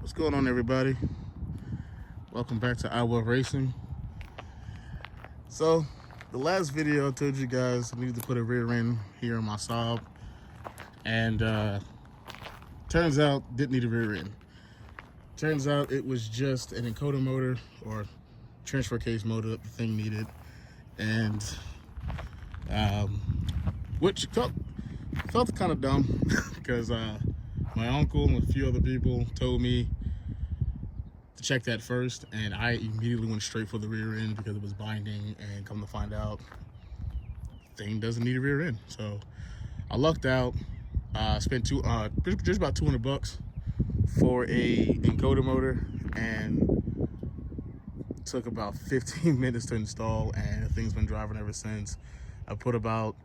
What's going on, everybody? Welcome back to I Love Racing. So, the last video I told you guys I needed to put a rear end here in my Saab, and turns out didn't need a rear end. Turns out it was just an encoder motor or transfer case motor that the thing needed, and which felt kind of dumb because my uncle and a few other people told me to check that first, and I immediately went straight for the rear end because it was binding, and come to find out, thing doesn't need a rear end. So I lucked out. Spent just about $200 for a encoder motor, and took about 15 minutes to install, and the thing's been driving ever since. I put about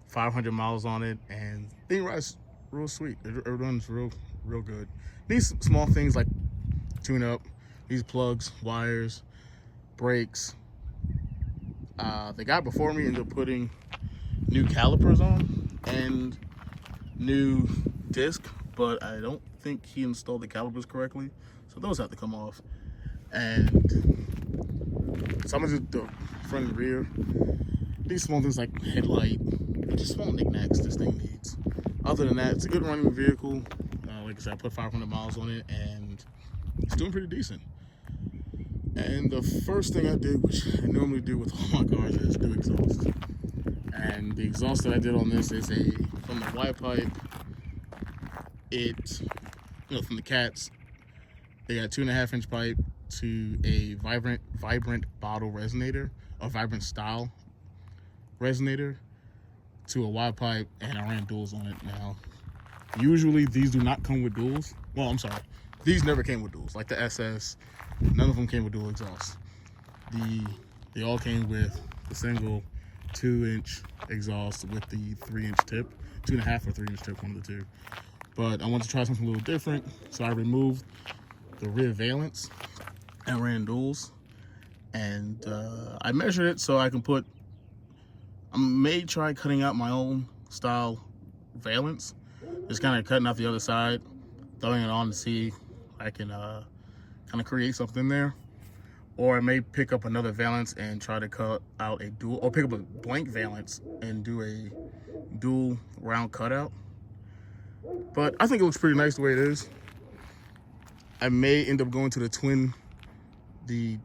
500 miles on it, and the thing rides real sweet. It runs real good. These small things like tune up, these plugs, wires, brakes. The guy before me ended up putting new calipers on and new disc, but I don't think he installed the calipers correctly, so those have to come off. And so I'm gonna do the front and rear. These small things like headlight, just small knickknacks this thing needs. Other than that, it's a good running vehicle. Like I said, I put 500 miles on it, and it's doing pretty decent. And the first thing I did, which I normally do with all my cars, is do exhaust. And the exhaust that I did on this is from the Y pipe. From the Cats, they got 2.5-inch pipe to a vibrant bottle resonator, or vibrant style resonator, to a Y pipe, and I ran duals on it. Now, usually these do not come with duals. Well, I'm sorry, these never came with duals. Like the SS, none of them came with dual exhaust. They all came with the single 2-inch exhaust with the 3-inch tip, 2.5 or 3-inch tip, one of the two. But I wanted to try something a little different, so I removed the rear valence and ran duals. And I measured it so I can put, I may try cutting out my own style valence, just kind of cutting out the other side, throwing it on to see if I can kind of create something there. Or I may pick up another valence and try to cut out a dual, or pick up a blank valence and do a dual round cutout. But I think it looks pretty nice the way it is. I may end up going to the twin, the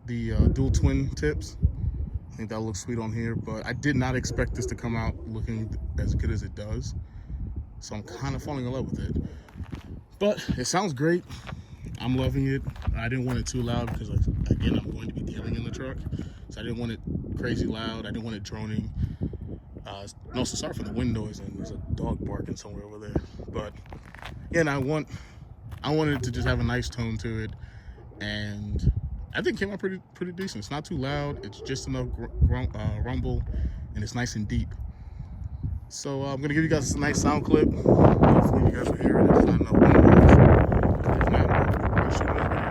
dual twin tips. I think that looks sweet on here, but I did not expect this to come out looking as good as it does. So I'm kind of falling in love with it. But it sounds great. I'm loving it. I didn't want it too loud because, again, I'm going to be dealing in the truck. So I didn't want it crazy loud. I didn't want it droning. No, so sorry for the wind noise, and there's a dog barking somewhere over there. But again, I wanted it to just have a nice tone to it, and I think it came out pretty decent. It's not too loud. It's just enough rumble, and it's nice and deep. So I'm gonna give you guys a nice sound clip. Hopefully you guys will hear it. It's not enough wind noise. If not, I'll shoot another video.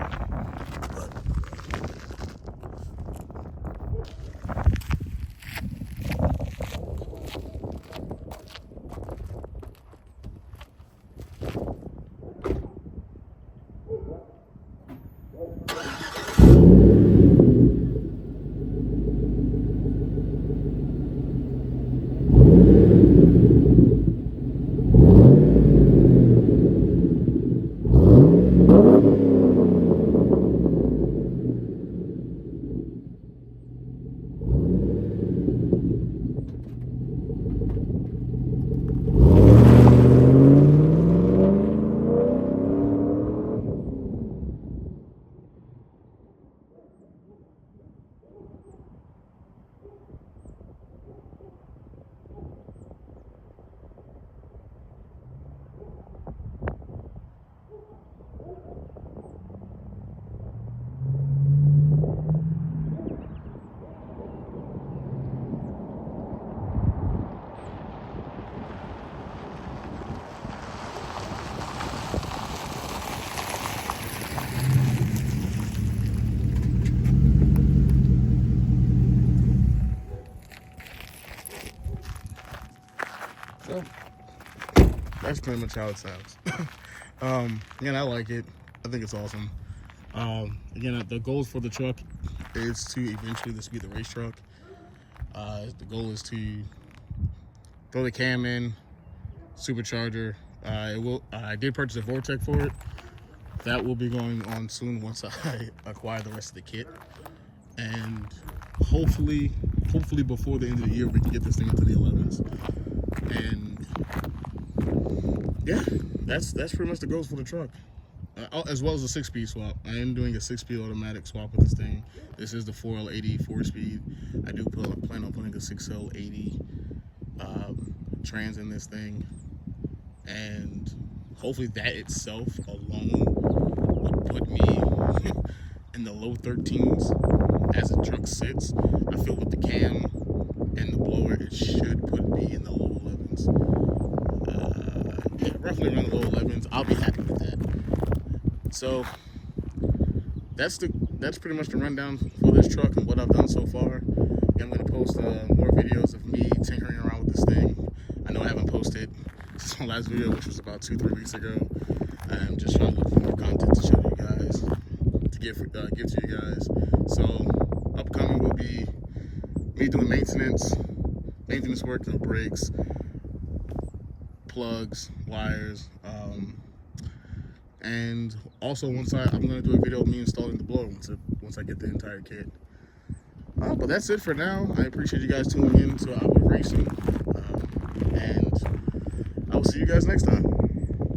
So that's pretty much how it sounds. Again, I like it. I think it's awesome. Again, the goals for the truck is to eventually this be the race truck. The goal is to throw the cam in, supercharger. I did purchase a Vortec for it. That will be going on soon once I acquire the rest of the kit, and hopefully before the end of the year we can get this thing into the 11s. And yeah, that's pretty much the goals for the truck, as well as a 6-speed swap. I am doing a 6-speed automatic swap with this thing. This is the 4L80 4-speed. I do plan on putting a 6L80 trans in this thing, and hopefully that itself alone would put me in the low 13s as the truck sits. I feel with the cam and the blower, it should put me in the low 11s. Yeah, roughly around the low 11s. I'll be happy with that. So that's pretty much the rundown for this truck and what I've done so far. I'm going to post more videos of me tinkering around with this thing. I know I haven't posted since my last video, which was about 2-3 weeks ago. I'm just trying to look for more content to show you guys, to give to you guys. So upcoming will be me doing maintenance work, brakes, plugs, wires, and also I'm going to do a video of me installing the blower once I get the entire kit. But that's it for now. I appreciate you guys tuning in to Saab Racing, and I will see you guys next time.